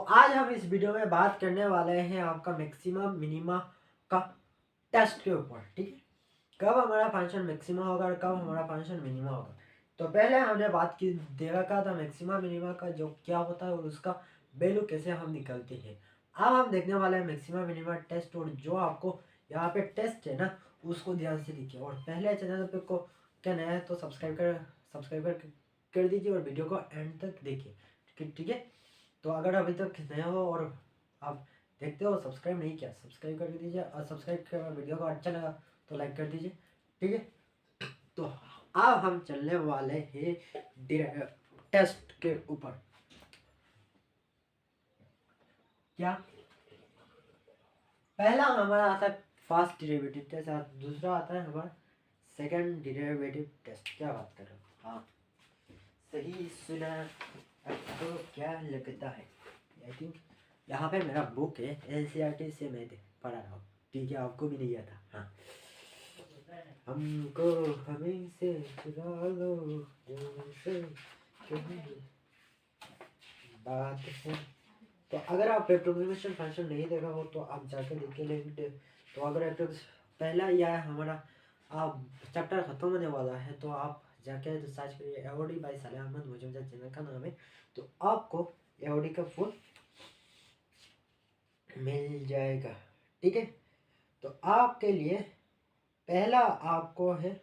आज हम इस वीडियो में बात करने वाले हैं आपका मैक्सिमा मिनिमा का टेस्ट के ऊपर। ठीक है, कब हमारा फंक्शन मैक्सिमा होगा और कब हमारा फंक्शन मिनिमा होगा। तो पहले हमने बात की देखा था मैक्सिमा मिनिमा का जो क्या होता है और उसका वैल्यू कैसे हम निकलते हैं। अब हम देखने वाले हैं मैक्सिमा मिनिमा टेस्ट, और जो आपको यहाँ पे टेस्ट है ना उसको ध्यान से देखिए। और पहले चैनल पे को क्या नया है तो सब्सक्राइब कर दीजिए और वीडियो को एंड तक देखिए। ठीक है, तो अगर अभी तक नया हो और आप देखते हो सब्सक्राइब नहीं किया सब्सक्राइब कर दीजिए, और सब्सक्राइब कर वीडियो को अच्छा लगा तो लाइक कर दीजिए। ठीक है, तो अब हम चलने वाले हैं टेस्ट के ऊपर। क्या पहला हमारा आता है फर्स्ट डेरिवेटिव टेस्ट, दूसरा आता है हमारा सेकंड डेरिवेटिव टेस्ट। क्या बात कर रहे हो, हाँ सही सुना। आपको क्या लगता है? आई थिंक यहाँ पे मेरा बुक है एनसीईआरटी से मैं पढ़ा रहा हूँ। ठीक है, आपको भी नहीं आता। हाँ, हमको हमें से चुरा लो जैसे कहीं बात है। तो अगर आप एप्रोक्सीमेशन फंक्शन नहीं देखा हो तो आप जाकर देख लेंगे। तो अगर पहला यह हमारा आप चैप्टर खत्म होने वाला है तो आप जाके तो सर्च करिए एओडी बाई साले अहमद, मुझे मेरा चैनल का नाम है। तो आपको एओडी का फुल मिल जाएगा। ठीक है, तो आपके लिए पहला आपको है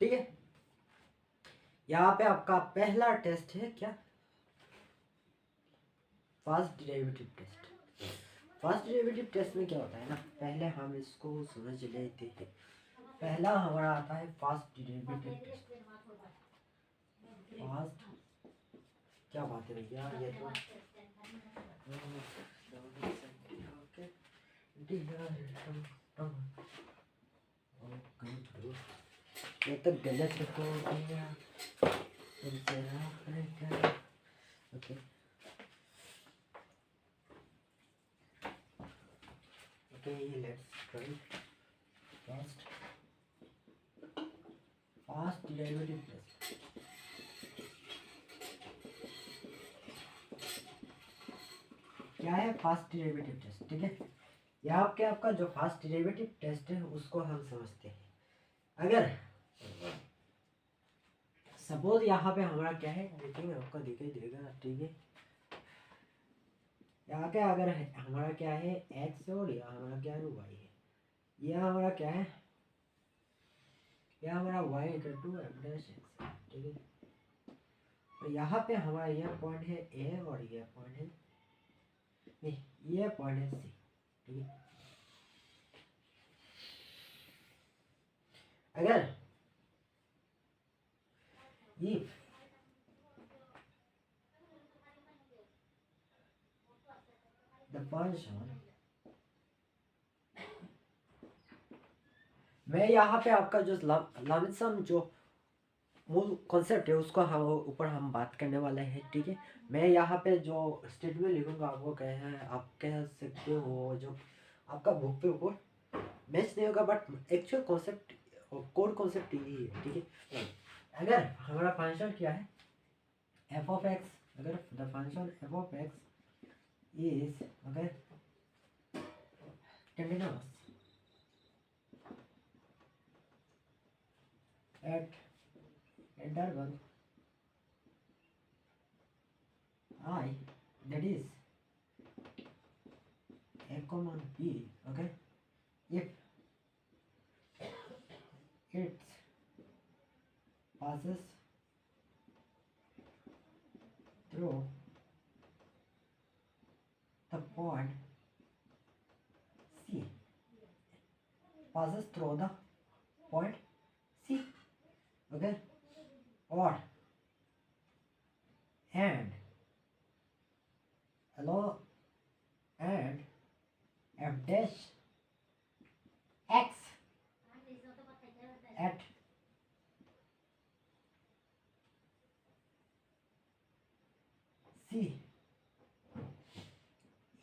ठीक है, यहाँ पे आपका पहला टेस्ट है क्या, first derivative test. First derivative test में क्या होता है ना, पहले हम इसको समझ लेते हैं। पहला हमारा आता है फर्स्ट डेरिवेटिव टेस्ट। फर्स्ट क्या बात है भैया, ये तो ये तो गलत हो गया। Okay okay, let's try first derivative test. क्या है फर्स्ट डेरिवेटिव टेस्ट? ठीक है, यहाँ पे आपका जो फर्स्ट डेरिवेटिव टेस्ट है उसको हम समझते हैं। अगर सपोज यहाँ पे हमारा क्या है, आई थिंक आपको दिखाई देगा। ठीक है, यहाँ पे अगर हमारा क्या है एक्स और यहाँ हमारा क्या है वाई है। यह हमारा क्या है, यह हमारा Y equal to F dash X. ठीक है, तो यहाँ पे हमारा यह पॉइंट है ए और यह पॉइंट है नहीं, यह पॉइंट है सी। ठीक है, अगर if the function, मैं यहाँ पे आपका जो लमसम जो मूल कॉन्सेप्ट है उसको हम ऊपर हम बात करने वाले हैं। ठीक है, मैं यहाँ पे जो स्टेटमेंट लिखूंगा आपको कह है, आप कह सकते हो जो आपका बुक पे ऊपर मैच नहीं होगा, but actual concept core concept यही है। ठीक है, अगर हमारा फंक्शन क्या है एफ ऑफ एक्स, अगर the function F of x is अगर continuous at interval I, that is common p, okay, if it passes through the point C, passes through the point C, okay, or and allow and f dash x at C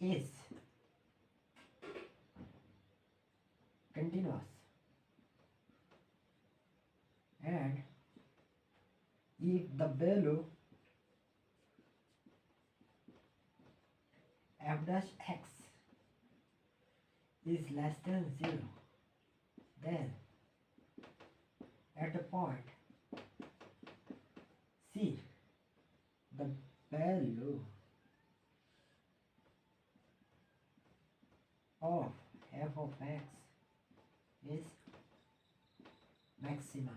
is continuous and if the value f dash x is less than 0, then at the point C the value of f of x is maxima,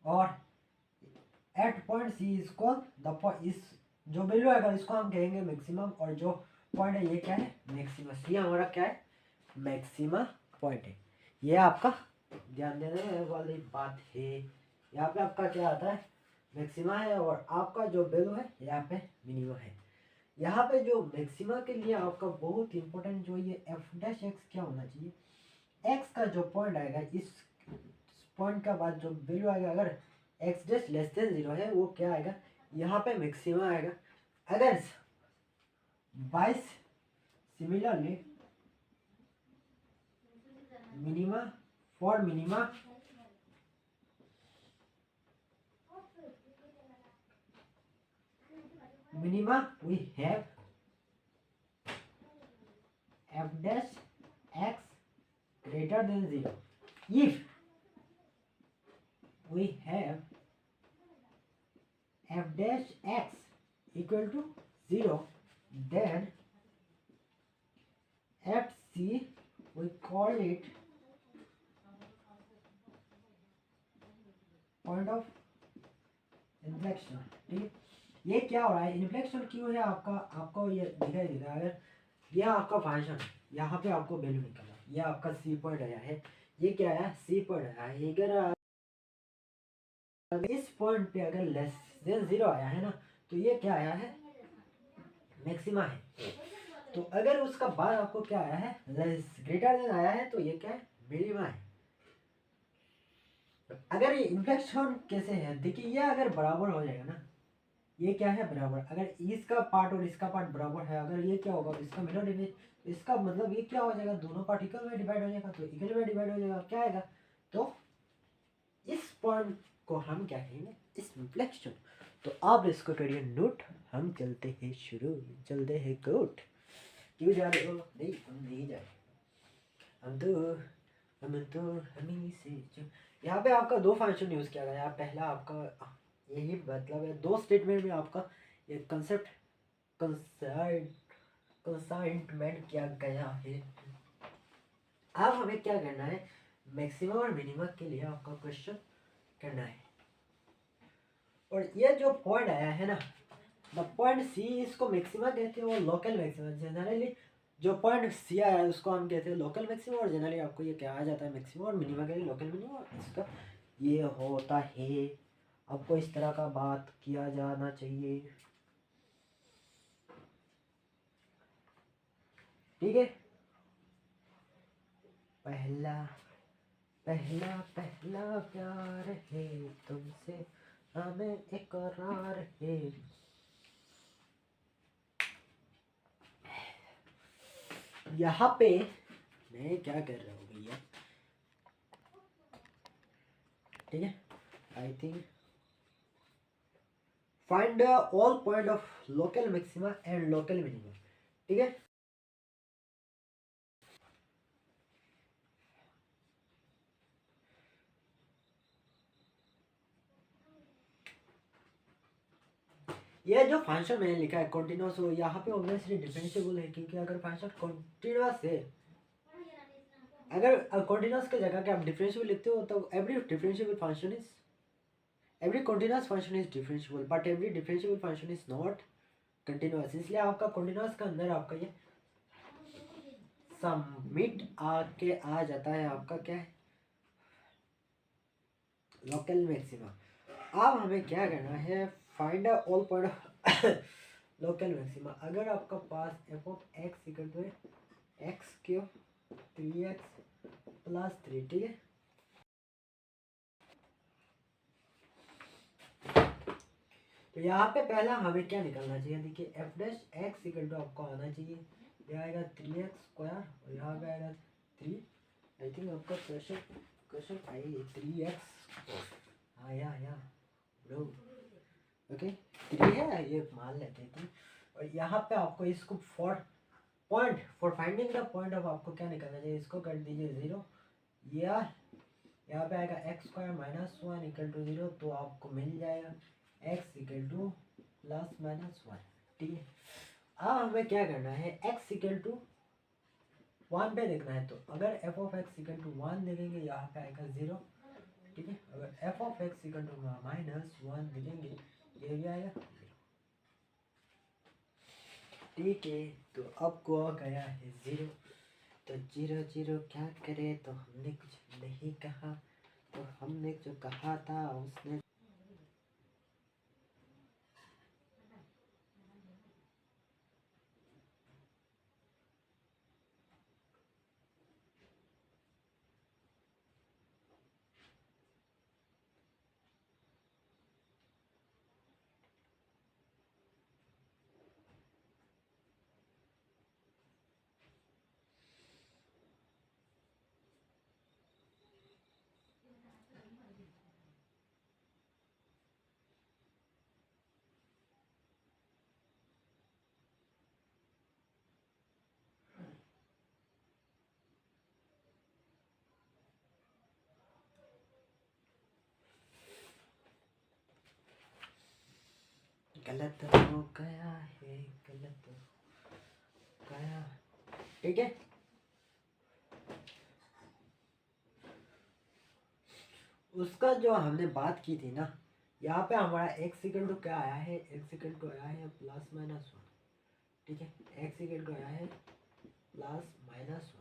और eight point सी इसको इस जो value आएगा इसको हम कहेंगे maximum, और जो पॉइंट है ये क्या है, मैक्सिमा। सी हमारा क्या है, मैक्सिमा पॉइंट है। ये आपका ध्यान देने वाली बात है। यहाँ पे आपका क्या आता है, मैक्सिमा है, और आपका जो वैल्यू है यहाँ पे मिनिमा है। यहाँ पे जो मैक्सिमा के लिए आपका बहुत इंपॉर्टेंट जो ये एफ डैश एक्स क्या होना चाहिए, एक्स का जो पॉइंट आएगा इस पॉइंट का बाद जो वैल्यू आएगा, अगर एक्स डैश लेस देन 0 है वो क्या आएगा, यहाँ पे मैक्सिमा आएगा। अगर बाइस similarly minima for minima we have f dash x greater than 0. If we have f dash x equal to 0, then fc we call it point of inflection। ठीक है, ये क्या हो रहा है, इन्फ्लेक्शन क्यों है आपका, आपको ये दिखाई दे रहा है। अगर ये आपका फंक्शन यहाँ पे आपको वैल्यू निकला, ये आपका सी पॉइंट आया है, ये क्या आया, सी पॉइंट आया है। अगर इस पॉइंट पे अगर लेस देन 0 आया है ना, तो ये क्या आया है, मैक्सिमा है। तो अगर उसका बाद आपको क्या आया है, लेस ग्रेटर देन आया है, तो ये क्या है, मिनिमा है। अगर ये इन्फ्लेक्शन कैसे है, देखिए ये अगर बराबर हो जाएगा ना, ये क्या है बराबर, अगर इसका पार्ट और इसका पार्ट बराबर है, अगर ये क्या होगा, इसका मिनट डिवाइड, इसका मतलब ये क्या हो जाएगा, दोनों पार्ट इक्वल में डिवाइड हो जाएगा, तो इक्वल में डिवाइड हो जाएगा, क्या आएगा, तो इस पॉइंट को हम क्या कहेंगे, इस इन्फ्लेक्शन। तो आप इसको करिए नोट, हम चलते हैं शुरू, चलते हैं कोट। क्यों जा रहे हो, नहीं हम नहीं जा रहे, हम तो हमी से जो यहाँ पे आपका दो फंक्शन यूज किया गया है। पहला आपका यही मतलब है, दो स्टेटमेंट में आपका ये कंसेप्ट कंसाइनमेंट किया गया है। अब हमें क्या करना है, मैक्सिमम और मिनिमम के लिए आपका क्वेश्चन करना है। और ये जो पॉइंट आया है ना, द पॉइंट सी, इसको मैक्सिमा कहते हैं और लोकल मैक्सिमा। जनरली जो पॉइंट सी आया है उसको हम कहते हैं लोकल मैक्सिमा, और जनरली आपको ये क्या आ जाता है, मैक्सिमा, और मिनिमा के लिए लोकल मिनिमा, इसका ये होता है। आपको इस तरह का बात किया जाना चाहिए, ठीक है। पहला पहला पहला प्यार है तुमसे, हमें इकरार है। यहाँ पे मैं क्या कर रहा हूँ भैया, ठीक है, I think find all point of local maxima and local minima, ठीक है। ये जो फंक्शन मैंने लिखा है कंटिन्यूस, वो यहाँ पे ऑब्वियसली डिफरेंशिएबल है, क्योंकि अगर फंक्शन कंटिन्यूस है, अगर कंटिन्यूस की जगह के आप डिफरेंशिएबल लिखते हो तो every differentiable function is, every continuous function is differentiable, but every differentiable function is not continuous. इसलिए आपका कंटिन्यूस का अंदर आपका ये सबमिट आके आ जाता है आपका क्या है, लोकल मैक्सिमा। अब हमें क्या करना है, find all point local maxima. अगर आपका पास f of x equal to x cube 3x plus 3, ठीक है। तो यहाँ पे पहला हमें क्या निकालना चाहिए, देखिए F dash X equal to आपको आना चाहिए, ये आएगा 3x² और यहाँ पे आएगा 3। आई थिंक आपका क्वेश्चन आई 3x, हाँ या नो, ओके 3 है, ये मान लेते हैं। और यहाँ पे आपको इसको for finding the point of आपको क्या निकालना चाहिए, इसको कर दीजिए 0, या यहाँ पे आएगा x² - 1 इक्वल टू 0, तो आपको मिल जाएगा x इक्वल टू ±1, ठीक है। अब हमें क्या करना है, x इक्वल टू 1 पे देखना है, तो अगर f of x equal to 1 देखेंगे यहाँ पे आएगा 0, ठीक है। अगर f of x equal to -1 देखेंगे ये भी आएगा 0, ठीक है। तो अब को गया है 0, तो 0 0 क्या करे, तो हमने कुछ नहीं कहा, तो हमने जो कहा था उसने गलत हो गया है, गलत हो गया, ठीक है। उसका जो हमने बात की थी ना, यहाँ पे हमारा x इक्वल टू क्या आया है, x इक्वल टू आया है ±1, ठीक है। x इक्वल टू आया है ±1।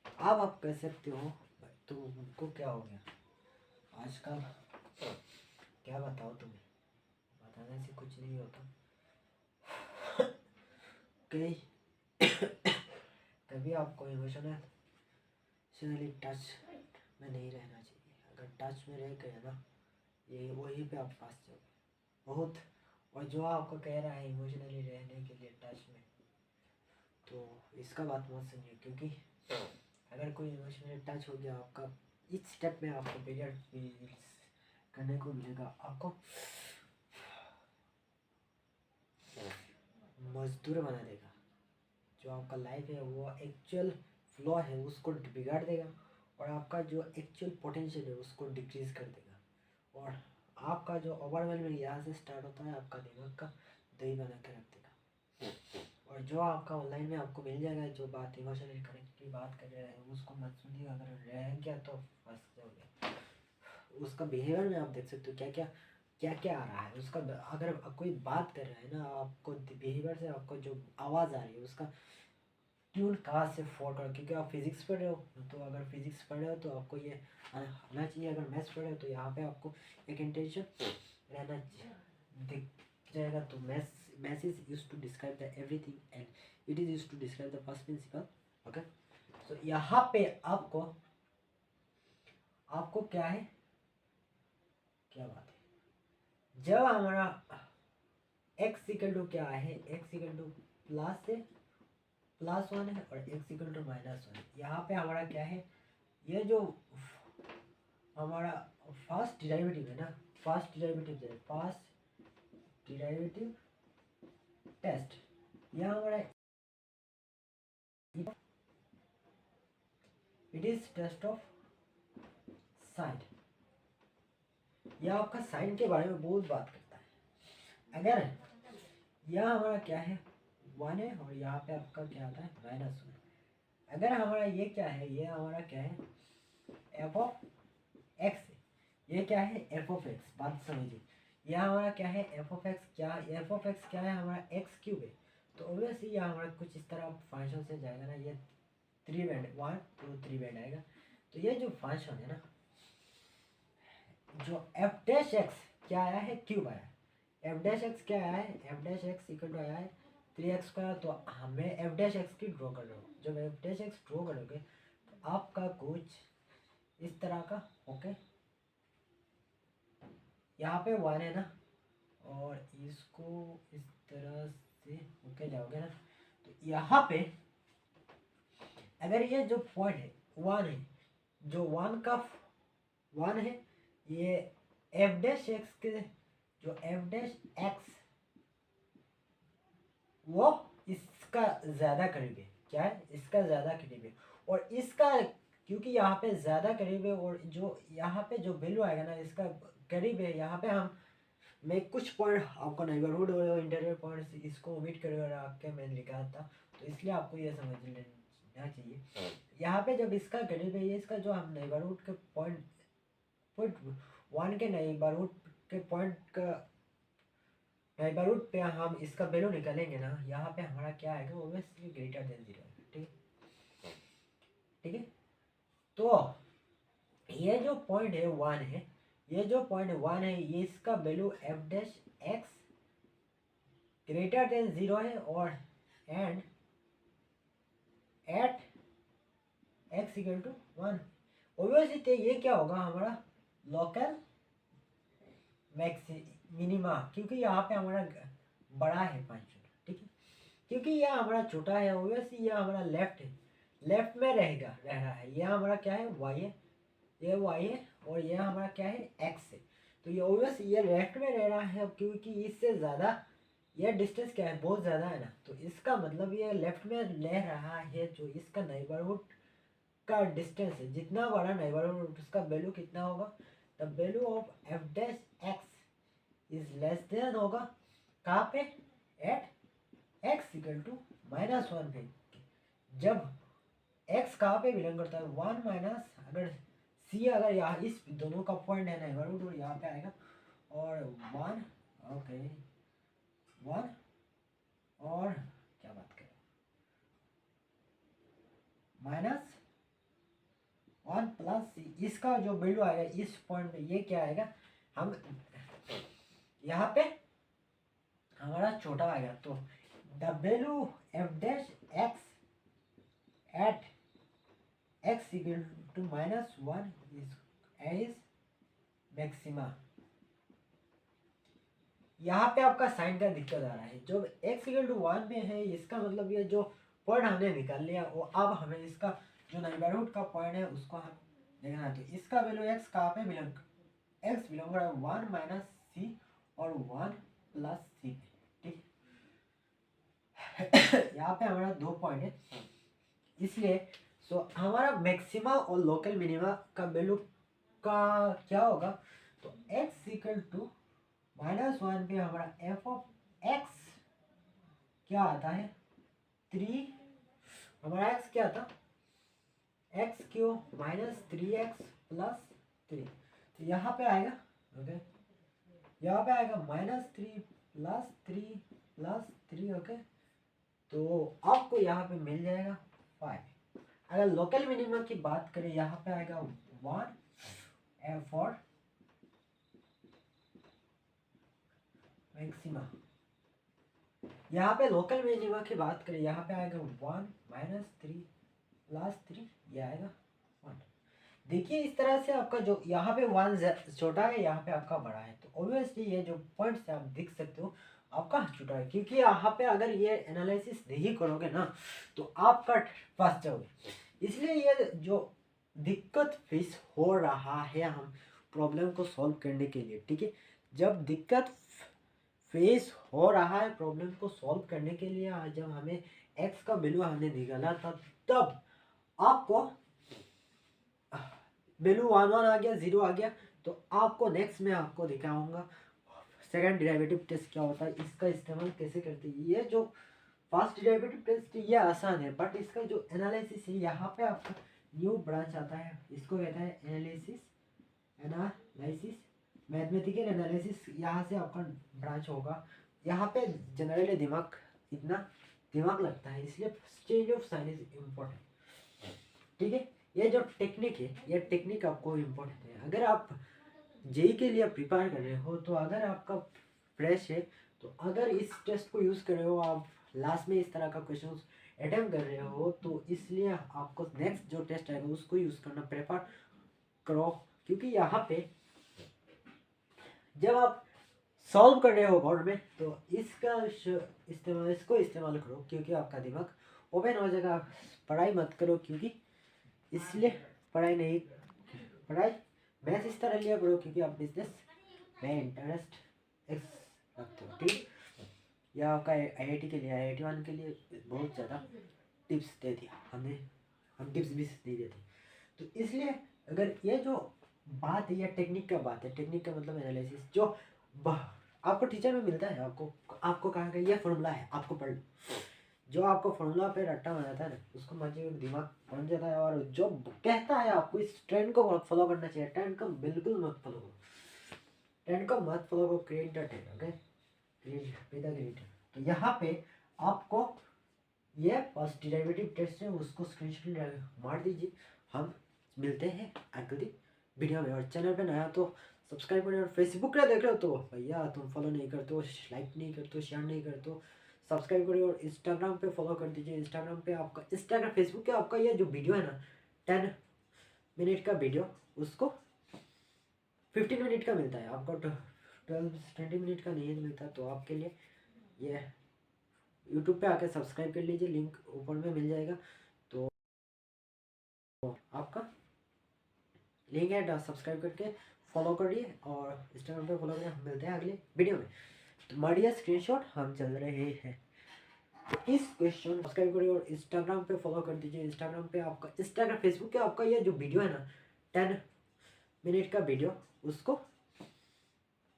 अब आप कह सकते हो तो उनको क्या हो गया आजकल, क्या बताओ तुम्हें, बताने से कुछ नहीं होता, कई तभी आपको इमोशनली टच में नहीं रहना चाहिए। अगर टच में रह गए ना, ये वहीं पे आप फंस जाओगे बहुत। और जो आपको कह रहा है इमोशनली रहने के लिए टच में, तो इसका बात मत सुनिए, क्योंकि अगर कोई इमोशनली टच हो गया आपका, इस स्टेप में आपको पीरियड फील्स करने को मिलेगा, आपको मजदूर बना देगा। जो आपका लाइफ है वो एक्चुअल फ्लो है उसको बिगाड़ देगा, और आपका जो एक्चुअल पोटेंशियल है उसको डिक्रीज कर देगा। और आपका जो ओवरवेलमिंग यहाँ से स्टार्ट होता है, आपका दिमाग का दही बना के रख देगा। और जो आपका ऑनलाइन में आपको मिल जाएगा, जो बात इमोशनल कनेक्ट की बात कर रहे हैं उसको मत सुनिए, अगर रह गया तो फंस जाओगे। उसका बिहेवियर में आप देख सकते हो क्या क्या आ रहा है उसका। अगर कोई बात कर रहा है ना, आपको बिहेवियर से आपको जो आवाज़ आ रही है उसका ट्यून कहाँ से फोड़ कर, क्योंकि आप फिजिक्स पढ़ रहे हो, तो अगर फिजिक्स पढ़ रहे हो तो आपको ये आना चाहिए। अगर मैथ्स पढ़ रहे हो तो यहाँ पे आपको एक इंटेंशन रहना दिख जाएगा। तो maths is use to describe the everything and it is use to describe the first principle, okay. तो यहाँ पे आपको आपको क्या है, क्या बात है, जब हमारा x इक्वल टू क्या है, x इक्वल टू +1 है और x इक्वल टू -1। यहाँ पे हमारा क्या है, ये जो हमारा फर्स्ट डिराइवेटिव है ना, फर्स्ट डिराइवेटिव टेस्ट, यह हमारा it is test of sign. यह आपका साइन के बारे में बहुत बात करता है। अगर यह हमारा क्या है 1 है और यहाँ पे आपका क्या आता है -1, अगर हमारा ये क्या है, ये हमारा क्या है एफ ऑफ एक्स है, ये क्या है एफ ऑफ एक्स, बात समझिए, यह हमारा क्या है एफ ऑफ एक्स, क्या एफ ऑफ एक्स क्या है हमारा एक्स क्यूब है, तो ऑब्वियसली यह हमारा कुछ इस तरह फंक्शन से जाएगा ना, ये 3 बैंड 1 2 3 बैंड आएगा, तो ये जो फंक्शन है ना, जो एफ डैश एक्स क्या आया है क्यूब आया, एफ डैश एक्स क्या आया है, F dash X equal to आया है 3x², तो हमें एफ डैश एक्स की ड्रॉ कर रहे हो, जब एफ डैश एक्स ड्रॉ करोगे तो आपका कुछ इस तरह का ओके, यहाँ पे 1 है ना, और इसको इस तरह से ओके जाओगे ना, तो यहाँ पे अगर ये जो पॉइंट है 1 है, जो 1 का 1 है, ये एफ डैश एक्स के जो एफ डैश एक्स वो इसका ज़्यादा करीब है, क्या है इसका ज़्यादा करीब है, और इसका क्योंकि यहाँ पे ज़्यादा करीब है, और जो यहाँ पे जो वैल्यू आएगा ना इसका करीब है, यहाँ पे मैं कुछ पॉइंट आपको नेबरहुड और इंटीरियर पॉइंट्स इसको ओमिट कर आपके मैंने लिखा था, तो इसलिए आपको ये समझ लेना चाहिए, यहाँ पे जब इसका करीब है, ये इसका जो हम नेबरहुड के पॉइंट 1 के नेबरहुड के पॉइंट का नेबरहुड पे हम इसका वैल्यू निकालेंगे ना, यहाँ पे हमारा क्या आएगा ऑब्वियसली ग्रेटर देन 0, ठीक है, ठीक है, तो ये जो पॉइंट है 1 है, ये जो पॉइंट 1 है, ये इसका value F dash X greater than 0 है, और and at X equal to 1, obviously तो ये क्या होगा हमारा लोकल मिनिमा, क्योंकि यहाँ पे हमारा बड़ा है फंक्शन, ठीक है, क्योंकि यह हमारा छोटा है, ऑब्वियसली यह हमारा लेफ्ट है, लेफ्ट में रह रहा है, यह हमारा क्या है वाई है, ये वाई है, और यह हमारा क्या है एक्स है, तो ये ऑब्वियस ये लेफ्ट में रह रहा है, क्योंकि इससे ज़्यादा यह डिस्टेंस क्या है बहुत ज़्यादा है ना, तो इसका मतलब ये लेफ्ट में ले रहा है, जो इसका नेबरहुड का डिस्टेंस है, जितना बड़ा नेबरहुड उसका वैल्यू कितना होगा, the value of F dash x is less than होगा कहाँ पे एट एक्स इक्वल टू -1 पे, जब एक्स कहाँ पे बिलोंग करता है 1 माइनस, अगर सी अगर यहाँ इस दोनों का पॉइंट है नेबरहुड और यहाँ पे आएगा, और 1 ओके 1 और क्या बात करें -1 प्लस सी, इसका जो वैल्यू आएगा इस पॉइंट पे ये क्या आएगा, हम यहाँ पे हमारा छोटा आएगा, तो the value F dash X at X equal to -1 is maxima, यहाँ पे आपका साइन का दिक्कत आ रहा है, जो एक्स इक्वल टू 1 में है, इसका मतलब ये जो पॉइंट हमने निकाल लिया, वो अब हमें इसका जो नेबरहुड का पॉइंट है उसको हम देखना है, तो इसका वैल्यू एक्स कहाँ पे बिलोंग, एक्स बिलोंग है 1 माइनस सी और 1 प्लस सी पे, ठीक यहाँ पे हमारा 2 पॉइंट है, इसलिए सो हमारा मैक्सिमा और लोकल मिनिमा का वैल्यू का क्या होगा, तो एक्स इक्वल टू -1 पे हमारा एफ ऑफ एक्स क्या आता है 3, हमारा एक्स क्या था एक्स क्यू -3x प्लस 3, तो यहाँ पे आएगा ओके, यहाँ पे आएगा -3 प्लस 3 प्लस 3 ओके, तो आपको यहाँ पे मिल जाएगा 5। अगर लोकल मिनिमा की बात करें यहाँ पे आएगा 1 एफ और मैक्सिमा, यहाँ पे लोकल मिनिमा की बात करें यहाँ पे आएगा 1 -3 प्लस 3, ये आएगा 1। देखिए इस तरह से आपका जो यहाँ पे 1 छोटा है, यहाँ पे आपका बड़ा है, तो ऑब्वियसली ये जो पॉइंट्स आप देख सकते हो आपका छोटा है, क्योंकि यहाँ पे अगर ये एनालिसिस नहीं करोगे ना तो आपका फंस जाओगे, इसलिए ये जो दिक्कत फेस हो रहा है हम प्रॉब्लम को सॉल्व करने के लिए, ठीक है, जब दिक्कत फेस हो रहा है प्रॉब्लम को सॉल्व करने के लिए, जब हमें एक्स का वैल्यू हमने निकाला था, तब आपको वैल्यू 1 1 आ गया 0 आ गया, तो आपको नेक्स्ट में आपको दिखाऊंगा सेकंड डेरिवेटिव टेस्ट क्या होता है, इसका इस्तेमाल कैसे करते हैं। ये जो फर्स्ट डेरिवेटिव टेस्ट ये आसान है, बट इसका जो एनालिसिस है यहाँ पे आपका न्यू ब्रांच आता है, इसको कहता है एनालिसिस मैथमेटिकल एनालिसिस। यहाँ से आपका ब्रांच होगा। यहाँ पे जनरली दिमाग लगता है, इसलिए change of sine is important. ठीक है, ये जो टेक्निक है, ये टेक्निक आपको इम्पोर्टेंट है। अगर आप जेई के लिए प्रिपेयर कर रहे हो, तो अगर आपका फ्रेश है, तो अगर इस टेस्ट को यूज़ कर रहे हो, आप लास्ट में इस तरह का क्वेश्चन अटेम्प्ट कर रहे हो, तो इसलिए आपको नेक्स्ट जो टेस्ट आएगा उसको यूज़ करना प्रेफर करो। क्योंकि यहाँ पे जब आप सॉल्व कर रहे हो बोर्ड में, तो इसको इस्तेमाल करो, क्योंकि आपका दिमाग ओपन हो जाएगा। पढ़ाई मत करो, क्योंकि इसलिए पढ़ाई मैथ इस तरह लिया करो, क्योंकि आप बिजनेस में इंटरेस्ट रखते हो। ठीक, यह आपका आईआईटी के लिए, IIT 1 के लिए बहुत ज़्यादा टिप्स दे दिया हमने, हम टिप्स भी नहीं देते। तो इसलिए अगर ये जो बात है, यह टेक्निक का बात है। टेक्निक का मतलब एनालिसिस, जो आपको टीचर में मिलता है, आपको कहा गया ये फॉर्मूला है, आपको पढ़। जो आपको फॉर्मूला पे रट्टा बनाता है ना, उसको मजे दिमाग बन जाता है। और जो कहता है आपको इस ट्रेंड को फॉलो करना चाहिए, ट्रेंड को बिल्कुल मत फॉलो करो, create the trend, okay, create. तो यहाँ पे आपको ये फर्स्ट डेरिवेटिव टेस्ट है, उसको स्क्रीनशॉट मार दीजिए। हम मिलते हैं अगली वीडियो में। और चैनल पे नया तो सब्सक्राइब करें। और फेसबुक पे देख रहे हो तो भैया तुम फॉलो नहीं करते हो, लाइक नहीं करते हो, शेयर नहीं करते हो, सब्सक्राइब करिए। और इंस्टाग्राम पे फॉलो कर दीजिए। फेसबुक पे आपका ये जो वीडियो है ना, 10 मिनट का वीडियो, उसको 15 मिनट का मिलता है आपको, 20 मिनट का नहीं मिलता। तो आपके लिए ये यूट्यूब पे आके सब्सक्राइब कर लीजिए, लिंक ऊपर में मिल जाएगा। तो आपका लिंक है, सब्सक्राइब करके फॉलो करिए और इंस्टाग्राम पे फॉलो करिए। हम मिलते हैं अगले वीडियो में। तो मारिया स्क्रीनशॉट हम चल रहे हैं। इस क्वेश्चन सब्सक्राइब करिए और इंस्टाग्राम पे फॉलो कर दीजिए। फेसबुक पे आपका ये जो वीडियो है ना, 10 मिनट का वीडियो, उसको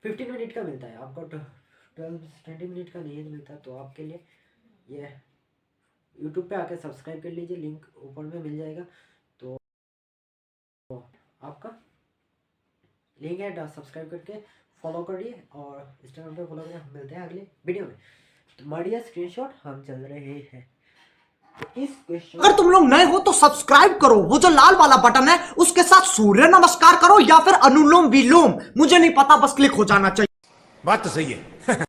15 मिनट का मिलता है आपको, 20 मिनट का नहीं मिलता। तो आपके लिए ये यूट्यूब पे आके सब्सक्राइब कर लीजिए, लिंक ऊपर में मिल जाएगा। तो आपका लिंक है, सब्सक्राइब करके फॉलो करिए और इंस्टाग्राम पे फॉलो करिए। हम मिलते हैं अगले वीडियो में। तो मारिया स्क्रीनशॉट हम चल रहे हैं। इस क्वेश्चन, अगर तुम लोग नए हो तो सब्सक्राइब करो, वो जो लाल वाला बटन है उसके साथ सूर्य नमस्कार करो या फिर अनुलोम विलोम, मुझे नहीं पता, बस क्लिक हो जाना चाहिए। बात तो सही है।